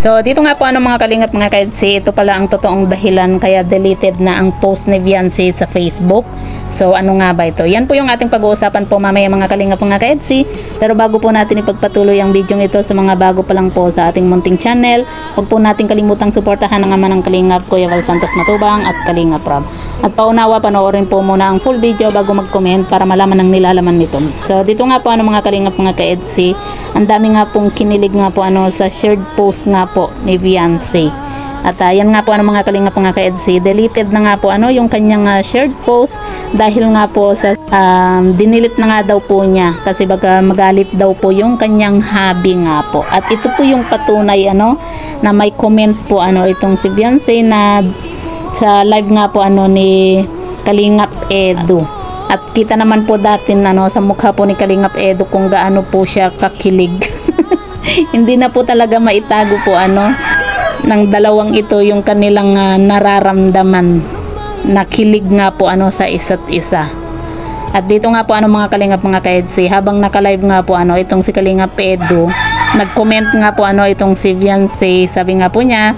So dito nga po mga kalingap mga kaedsi, ito pala ang totoong dahilan kaya deleted na ang post ni Viancy sa Facebook. So ano nga ba ito? Yan po yung ating pag-uusapan po mamaya mga kalingap mga kaedsi. Pero bago po natin ipagpatuloy ang video ito sa mga bago pa lang po sa ating munting channel, huwag po natin kalimutang suportahan ang ama ng Kalingap, Kuya Val Santos Matubang at Kalingap Rob. At paunawa, panoorin po muna ang full video bago mag-comment para malaman ang nilalaman nito. So dito nga po mga kalingap mga kaedsi, ang dami nga pong kinilig nga po sa shared post nga po ni Viancy. At yan nga po mga kalingap mga kaedsi, deleted na nga po yung kanyang shared post dahil nga po sa dinilit na nga daw po niya kasi baka magalit daw po yung kanyang hubby nga po. At ito po yung patunay na may comment po itong si Viancy na sa live nga po ni Kalingap Edu. At kita naman po dati sa mukha po ni Kalingap Edu kung gaano po siya kakilig. Hindi na po talaga maitago po ng dalawang ito yung kanilang nararamdaman. Nakilig nga po sa isa't isa. At dito nga po mga kalingap mga kaedsi, habang naka-live nga po itong si Kalingap Edu, nag-comment nga po itong si Viancy, sabi nga po niya,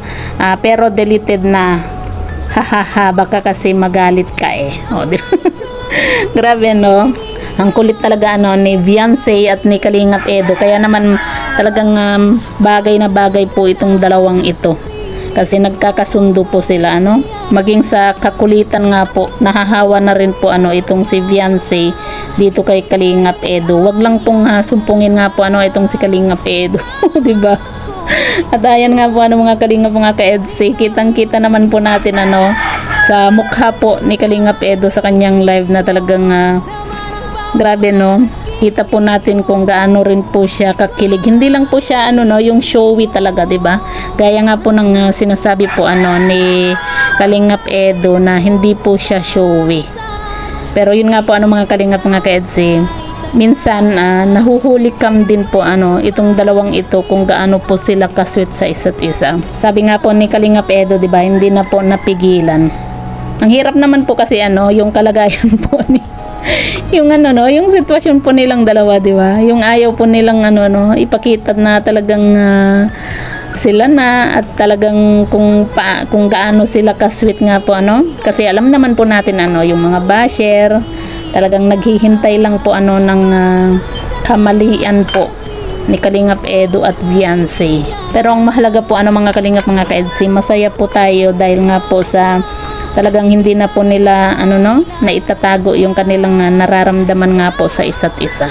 pero deleted na. Hahaha, baka kasi magalit ka O, di ba? Grabe ang kulit talaga ni Viancy at ni Kalingap Edu. Kaya naman talagang bagay na bagay po itong dalawang ito. Kasi nagkakasundo po sila maging sa kakulitan nga po, nahahawa na rin po itong si Viancy dito kay Kalingap Edu. Wag lang pong sumpungin nga po itong si Kalingap Edu. Di ba? At ayan nga po mga kalingap mga kaedsi, kitang-kita naman po natin sa mukha po ni Kalingap Edu sa kanyang live na talagang grabe kita po natin kung gaano rin po siya kakilig. Hindi lang po siya yung showy talaga, 'di ba? Gaya nga po ng sinasabi po ni Kalingap Edu na hindi po siya showy. Pero yun nga po mga kalingap mga kaedsi, minsan nahuhuli kam din po itong dalawang ito kung gaano po sila kasweet sa isa't isa. Sabi nga po ni Kalingap Edu, 'di ba, hindi na po napigilan. Ang hirap naman po kasi yung kalagayan po ni yung yung sitwasyon po nilang dalawa, 'di ba? Yung ayaw po nilang ipakita na talagang sila na at talagang kung gaano sila kasweet nga po kasi alam naman po natin yung mga basher talagang naghihintay lang po ng kamalian po ni Kalingap Edu at Viancy. Pero ang mahalaga po mga kalingap mga kaedsi, masaya po tayo dahil nga po sa talagang hindi na po nila na itatago yung kanilang nararamdaman nga po sa isa't isa.